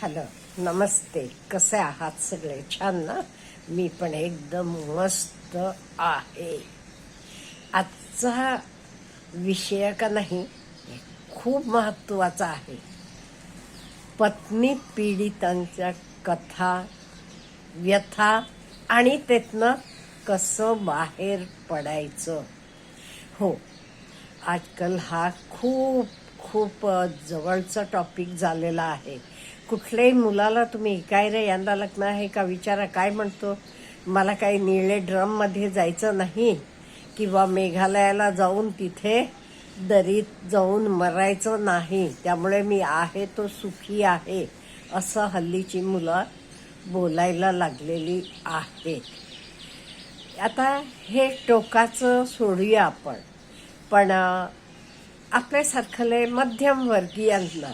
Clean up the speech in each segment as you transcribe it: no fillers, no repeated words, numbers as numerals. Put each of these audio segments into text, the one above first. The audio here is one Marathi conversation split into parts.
हॅलो, नमस्ते. कसे आहात सगळे? छान ना? मी पण एकदम मस्त आहे. आजचा विषय का नाही खूप महत्वाचा आहे. पत्नी पीडितांच्या कथा, व्यथा आणि त्यातनं कसं बाहेर पडायचं. हो, आजकाल हा खूप खूप जवळचा टॉपिक झालेला आहे. कुठल्याही मुलाला तुम्ही काय रे यंदा लग्न आहे का विचारा, काय म्हणतो, मला काही निळे ड्रममध्ये जायचं नाही किंवा मेघालयाला जाऊन तिथे दरीत जाऊन मरायचं नाही, त्यामुळे मी आहे तो सुखी आहे असं हल्लीची मुलं बोलायला लागलेली आहेत. आता हे टोकाचं सोडूया आपण, पण आपल्यासारखले मध्यमवर्गीयांना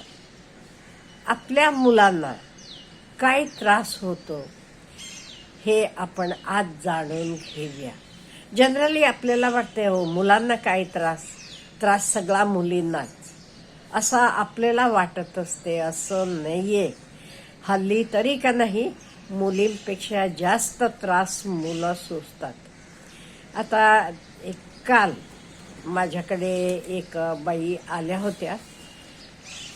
आपल्या मुलांना काय त्रास होतो हे आपण आज जाणून घेऊया. जनरली आपल्याला वाटते हो मुलांना काय त्रास सगळा मुलींनाच, असं आपल्याला वाटत असते. असं नाहीये. हल्ली तरी का नाही मुलींपेक्षा जास्त त्रास मुलं सोसतात. आता काल माझ्याकडे एक बाई आल्या होत्या.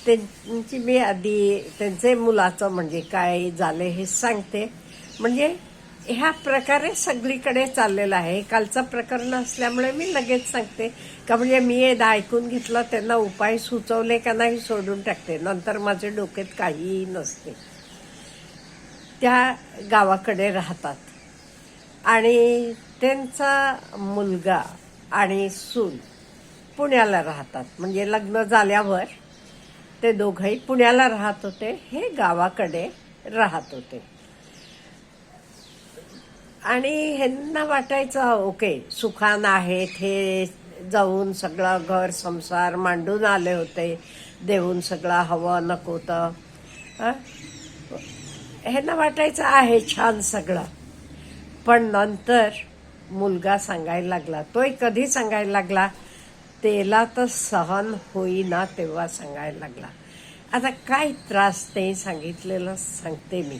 त्यांची मी आधी त्यांचे मुलाचं म्हणजे काय झाले हे सांगते. म्हणजे ह्या प्रकारे सगळीकडे चाललेलं आहे. कालचं प्रकरण असल्यामुळे मी लगेच सांगते का, म्हणजे मी एकदा ऐकून घेतलं, त्यांना उपाय सुचवले का नाही सोडून टाकते, नंतर माझे डोक्यात काहीही नसते. त्या गावाकडे राहतात आणि त्यांचा मुलगा आणि सून पुण्याला राहतात. म्हणजे लग्न झाल्यावर ते दोघंही पुण्याला राहत होते, हे गावाकडे राहत होते. आणि ह्यांना वाटायचं ओके सुखान आहेत, हे जाऊन सगळं घर संसार मांडून आले होते, देऊन सगळं हवं नको तर ह्यांना वाटायचं आहे छान सगळं. पण नंतर मुलगा सांगायला लागला. तोही कधी सांगायला लागला, त्याला तर सहन होईना तेव्हा सांगायला लागला. आता काय त्रास ते सांगितलेलं सांगते मी.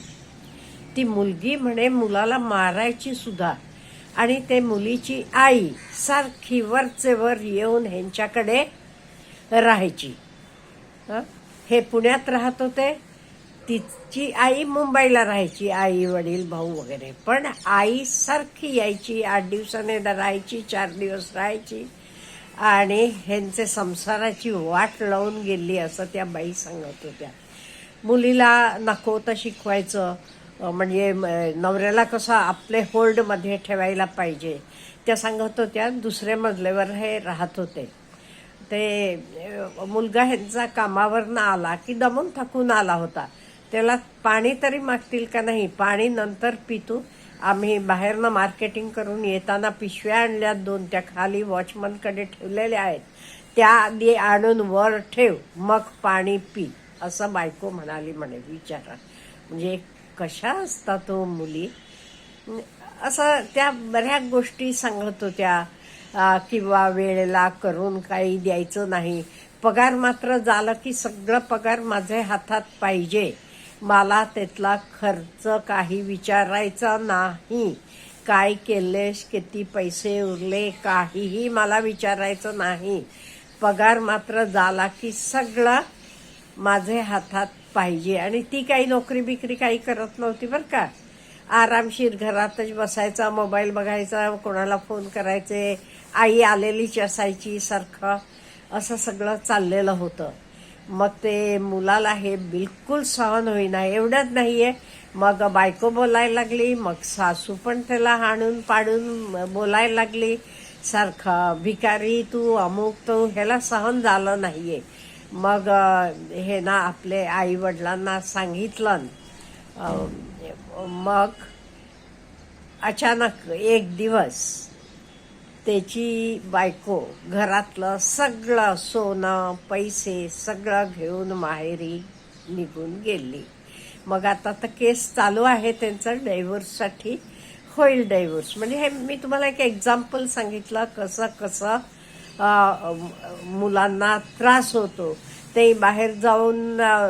ती मुलगी म्हणे मुलाला मारायची सुद्धा, आणि ते मुलीची आई सारखी वरचे वर येऊन ह्यांच्याकडे राहायची. हे पुण्यात राहत होते, तिची आई मुंबईला राहायची, आई वडील भाऊ वगैरे. पण आई सारखी यायची, 8 दिवसाने राहायची, 4 दिवस राहायची, आणि ह्यांचे संसाराची वाट लावून गेली असं त्या बाई सांगत होत्या. मुलीला नको तर शिकवायचं, म्हणजे नवऱ्याला कसं आपले होल्डमध्ये ठेवायला पाहिजे त्या सांगत होत्या. दुसऱ्या मजल्यावर हे राहत होते. ते मुलगा ह्यांचा कामावरनं आला की दमून थकून आला होता. त्याला पाणी तरी मागतील का नाही, पाणी नंतर पितो, आम्ही बाहेरनं मार्केटिंग करून येताना पिशव्या आणल्या 2, त्या खाली वॉचमनकडे ठेवलेल्या आहेत, त्या आधी आणून वर ठेव मग पाणी पी, असं बायको म्हणाली म्हणे. विचारा म्हणजे कशा असतात तो मुली. असं त्या बऱ्याच गोष्टी सांगत होत्या. किंवा वेळेला करून काही द्यायचं नाही, पगार मात्र झालं की सगळं पगार माझ्या हातात पाहिजे, मला त्यातला खर्च काही विचारायचा नाही, काय केलेस, किती पैसे उरले, काहीही मला विचारायचं नाही, पगार मात्र झाला की सगळं माझे हातात पाहिजे. आणि ती काही नोकरी बिकरी काही करत नव्हती बरं का. आरामशीर घरातच बसायचा, मोबाईल बघायचा, कोणाला फोन करायचे, आई आलेलीच असायची सारखं, असं सगळं चाललेलं होतं. मग ते मुलाला हे बिलकुल सहन होईना. एवढंच नाहीये, मग बायको बोलायला लागली, मग सासू पण त्याला हाणून पाडून बोलायला लागली सारखं, भिकारी तू, अमुक तू. ह्याला सहन झालं नाहीये. मग हे ना आपले आई वडिलांना सांगितलं. मग अचानक एक दिवस त्याची बायको घरातलं सगळं सोनं पैसे सगळं घेऊन माहेरी निघून गेली. मग आता तर केस चालू आहे त्यांचा, डायव्होर्ससाठी होईल डायव्होर्स. म्हणजे हे मी तुम्हाला एक एक्झाम्पल सांगितलं कसं कसं मुलांना त्रास होतो. ते बाहेर जाऊन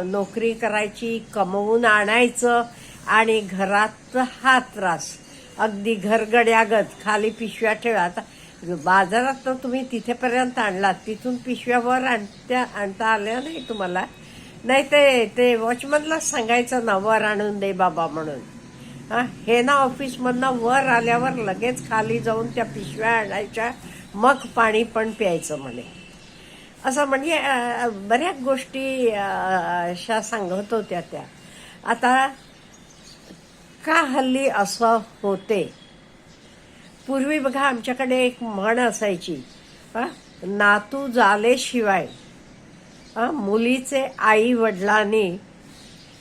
नोकरी करायची, कमवून आणायचं आणि घरात हा त्रास. अगदी घरगड्यागत खाली पिशव्या ठेवा. आता बाजारात तर तुम्ही तिथेपर्यंत आणलात, तिथून पिशव्यावर आणता आल्या नाही तुम्हाला. नाही ते वॉचमनलाच सांगायचं ना, वर आणून दे बाबा म्हणून. हे ना ऑफिसमधनं वर आल्यावर लगेच खाली जाऊन त्या पिशव्या आणायच्या, मग पाणी पण प्यायचं म्हणे. असं म्हणजे बऱ्याच गोष्टी अशा सांगत होत्या त्या. आता का हल्ली असं होते? पूर्वी बघा आमच्याकडे एक म्हण असायची, नातू झाल्याशिवाय मुलीचे आई वडिलांनी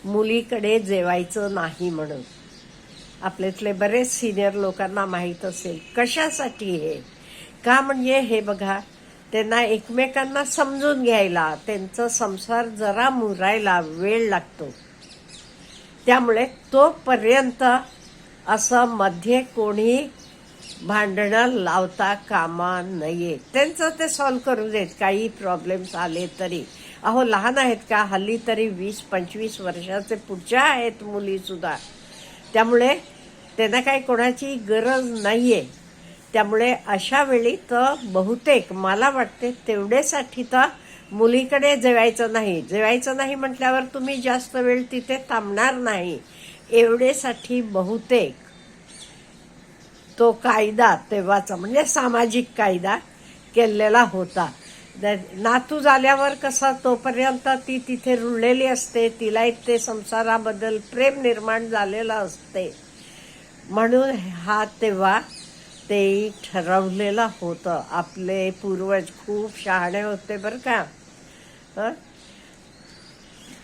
मुलीकडे जेवायचं नाही म्हणून. आपल्यातले बरेच सिनियर लोकांना माहीत असेल. कशासाठी हे? का म्हणजे हे बघा, त्यांना एकमेकांना समजून घ्यायला, त्यांचा संसार जरा मुरायला वेळ लागतो. त्यामुळे तोपर्यंत असं मध्ये कोणी भांडणं लावता कामा नये. त्यांचं ते सॉल्व्ह करू देत, काही प्रॉब्लेम्स आले तरी. अहो लहान आहेत का? हल्ली तरी 20-25 वर्षाचे पुढच्या आहेत मुली सुद्धा. त्यामुळे त्यांना काही कोणाची गरज नाहीये. त्यामुळे अशा वेळी तर बहुतेक मला वाटते तेवढ्यासाठी तर मुलीकडे जेवायचं नाही म्हटल्यावर तुम्ही जास्त वेळ तिथे थांबणार नाही. एवढ्यासाठी बहुतेक तो कायदा तेव्हाचा म्हणजे सामाजिक कायदा केलेला होता. नातू झाल्यावर कसं तोपर्यंत ती तिथे रुळलेली असते, तिला ते संसाराबद्दल प्रेम निर्माण झालेलं असते. म्हणून हा तेव्हा ते ठरवलेलं होतं. आपले पूर्वज खूप शहाणे होते बरं का.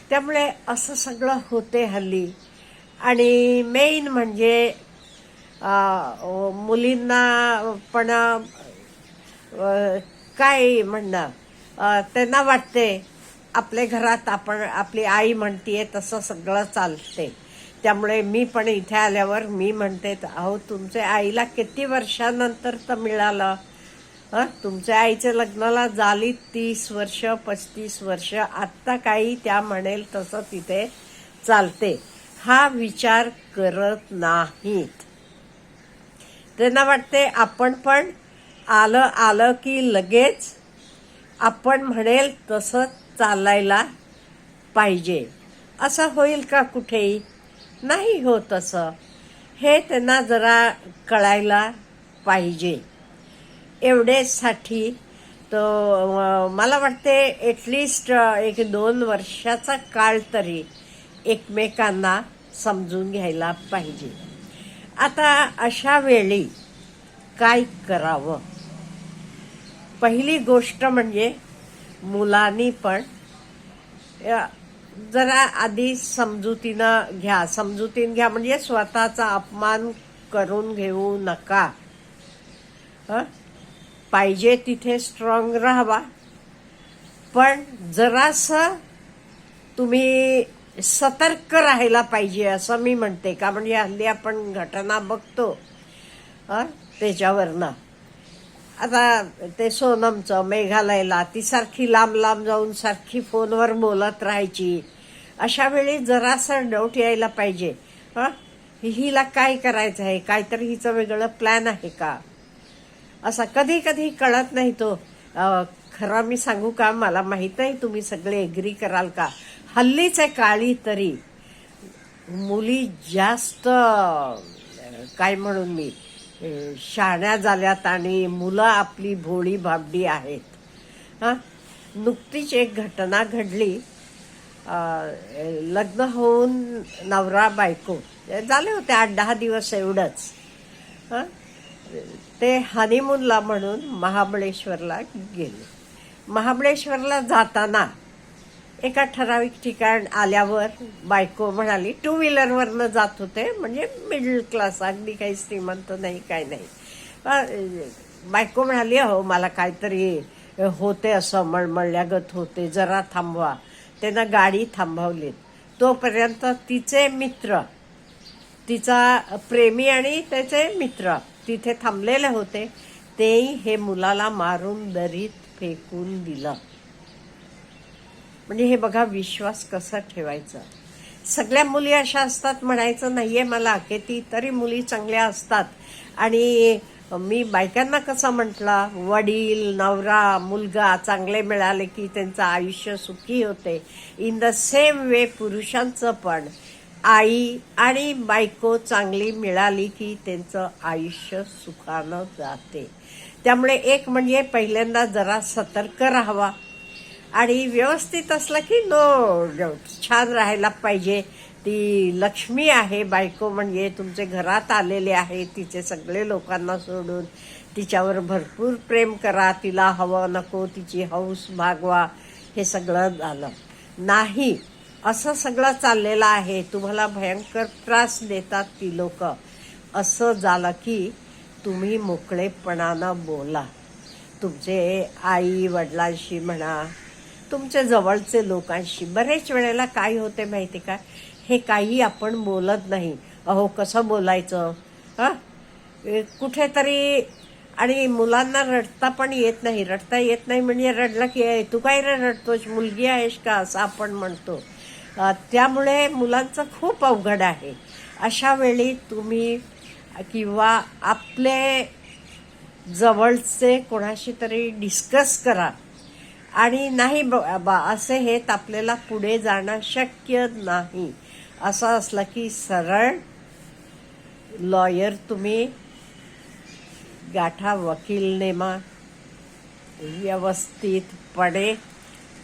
त्यामुळे असं सगळं होते हल्ली. आणि मेन म्हणजे मुलींना पण काय म्हणणं, त्यांना वाटते आपल्या घरात आपली आई म्हणतीये तसं सगळं चालते. त्यामुळे मी पण इथे आल्यावर मी म्हणते, अहो तुमच्या आईला किती वर्षानंतर तर मिळालं. तुमच्या आईच्या लग्नाला झाली 30 वर्ष 35 वर्ष. आत्ता काही त्या म्हणेल तसं तिथे चालते. हा विचार करत नाहीत. त्यांना वाटते आपण पण आलं की लगेच आपण म्हणेल तसं चालायला पाहिजे. असं होईल का कुठेही? नाही होत असं. हे त्यांना जरा कळायला पाहिजे. एवढ्यासाठी तो मला वाटते ॲटलिस्ट 1-2 वर्षाचा काळ तरी एकमेकांना समजून घ्यायला पाहिजे. आता अशा वेळी काय करावं? पहिली गोष्ट म्हणजे मुलांनी पण जरा आधी समजुतीनं घ्या म्हणजे स्वतःचा अपमान करून घेऊ नका. पाहिजे तिथे स्ट्रॉंग राहावा, पण जरासं तुम्ही सतर्क राहायला पाहिजे असं मी म्हणते. का म्हणजे हल्ली आपण घटना बघतो त्याच्यावरनं. आता ते सोनमचं मेघालयला ती सारखी लांब जाऊन सारखी फोनवर बोलत राहायची. अशा वेळी जरासं डाऊट यायला पाहिजे, हिला काय करायचं आहे, काहीतरी हिचं वेगळं प्लॅन आहे का. असा कधी कळत नाही तो. खरं मी सांगू का, मला माहित नाही तुम्ही सगळे एग्री कराल का, हल्लीच्या काळी तरी मुली जास्त काय म्हणून मी शहाण्या झाल्यात आणि मुलं आपली भोळी भाबडी आहेत. नुकतीच एक घटना घडली. लग्न होऊन नवरा बायको झाले होते 8-10 दिवस एवढंच. ते हनीमूनला म्हणून महाबळेश्वरला गेले. महाबळेश्वरला जाताना एका ठराविक ठिकाण आल्यावर बायको म्हणाली, 2 व्हीलरवरनं जात होते म्हणजे मिडल क्लास, अगदी काही श्रीमंत नाही काय नाही. बायको म्हणाली, अहो मला काहीतरी होते असं मळमळल्यागत होते, जरा थांबवा. त्यानं गाडी थांबवली. तोपर्यंत तिचे मित्र, तिचा प्रेमी आणि त्याचे मित्र तिथे थांबलेले होते. तेही हे मुलाला मारून दरीत फेकून दिलं. म्हणजे हे बघा विश्वास कसा ठेवायचा. सगळ्या मुली अशा असतात म्हणायचं नाहीये मला, किती तरी मुली चांगल्या असतात. आणि मी बायकांना कसं म्हटलं, वडील, नवरा, मुलगा चांगले मिळाले की त्यांचं आयुष्य सुखी होते. इन द सेम वे पुरुषांचं पण आई आणि बायको चांगली मिळाली की त्यांचं आयुष्य सुखानं जाते. त्यामुळे एक म्हणजे पहिल्यांदा जरा सतर्क राहावा आणि व्यवस्थित असलं की छान राहायला पाहिजे. ती लक्ष्मी आहे बायको, म्हणजे तुमचे घरात आलेले आहे. तिचे सगळे लोकांना सोडून तिच्यावर भरपूर प्रेम करा. तिला हवं नको तिची हौस भागवा. हे सगळं झालं नाही, असं सगळं चाललेलं आहे. तुम्हाला भयंकर त्रास देतात ती लोक. असं झालं की तुम्ही मोकळेपणानं बोला. तुमचे आई वडिलांशी म्हणा, तुमच्या जवळचे लोकांशी. बरेच वेळेला काय होते माहिती का, हे काही आपण बोलत नाही. अहो कसं बोलायचं कुठेतरी. आणि मुलांना रडता पण येत नाही. रडता येत नाही म्हणजे रडलं की तू काय रडतोस, मुलगी आहेस का, असं आपण म्हणतो. त्यामुळे मुलांचं खूप अवघड आहे. अशा वेळी तुम्ही किंवा आपले जवळचे कोणाशी तरी डिस्कस करा. आणि नाही असे हेत आपल्याला पुढे जाणं शक्य नाही असं असलं की सरळ लॉयर तुम्ही गाठा, वकील नेमा, व्यवस्थितपणे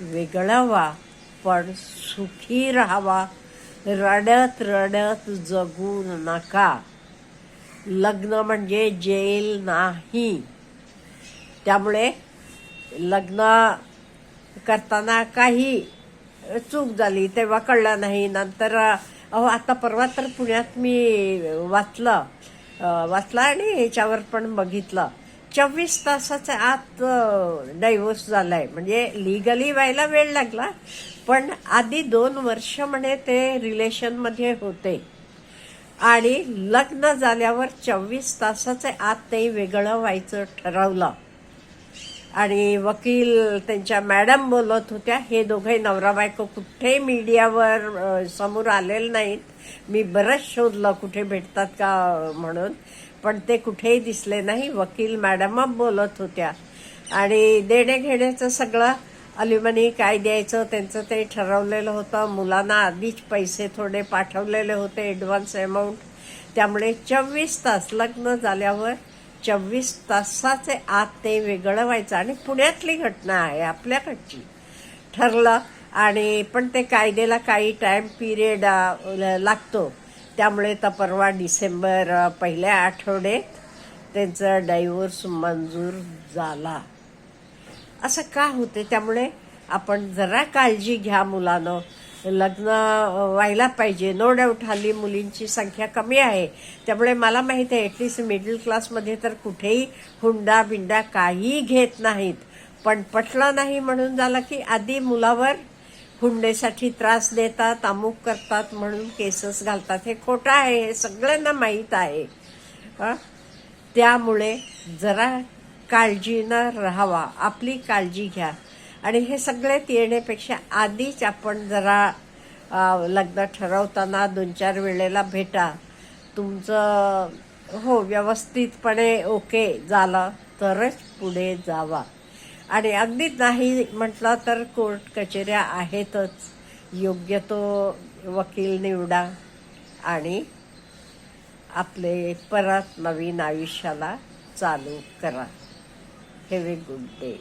वेगळं व्हा, पण सुखी राहावा. रडत रडत जगू नका. लग्न म्हणजे जेल नाही. त्यामुळे लग्न करताना काही चूक झाली तेव्हा कळलं नाही. नंतर आता परवा तर पुण्यात मी वाचलं आणि ह्याच्यावर पण बघितलं, 24 तासाच्या आत डायव्होर्स झालाय. म्हणजे लिगली व्हायला वेळ लागला, पण आधी 2 वर्ष म्हणे ते रिलेशनमध्ये होते आणि लग्न झाल्यावर 24 तासाच्या आत ते वेगळं व्हायचं ठरवलं. आणि वकील त्यांच्या मॅडम बोलत होत्या. हे दोघे नवरा बायको कुठे मीडियावर समोर आलेले नाहीत. मी बरंच शोधलं कुठे भेटतात का म्हणून, पण ते कुठेही दिसले नाही. वकील मॅडम बोलत होत्या आणि देणे घेण्याचं सगळं अलिमनी काय द्यायचं त्यांचं ते ठरवलेलं होतं. मुलांना आधीच पैसे थोडे पाठवलेले होते, ॲडव्हान्स अमाऊंट. त्यामुळे 24 तास लग्न झाल्यावर 24 तासाचे आत ते वेगळं व्हायचं. आणि पुण्यातली घटना आहे, आपल्याकडची. ठरलं आणि पण ते कायद्याला काही टाइम पिरियड लागतो. त्यामुळे तर परवा डिसेंबर पहिल्या आठवड्यात त्यांचा डायव्होर्स मंजूर झाला. असं का होते? त्यामुळे आपण जरा काळजी घ्या मुलानं. लग्न व्हायला पाहिजे. नो डाऊट हल्ली मुलींची संख्या कमी आहे. त्यामुळे मला माहिती आहे ॲटलिस्ट मिडल क्लासमध्ये तर कुठेही हुंडा बिंडा काही घेत नाहीत. पण पटलं नाही म्हणून झालं की आधी मुलावर हुंडेसाठी त्रास देतात, अमुक करतात म्हणून केसेस घालतात. हे खोटं आहे, हे सगळ्यांना माहीत आहे. त्यामुळे जरा काळजीनं राहावा, आपली काळजी घ्या. आणि हे सगळ्यात येण्यापेक्षा आधीच आपण जरा लग्न ठरवताना 2-4 वेळेला भेटा. तुमचं व्यवस्थितपणे ओके झालं तरच पुढे जावा. आणि अगदीच नाही म्हटलं तर कोर्ट कचेऱ्या आहेतच. योग्य तो वकील निवडा आणि आपले परत नवीन आयुष्याला चालू करा. Have a good day.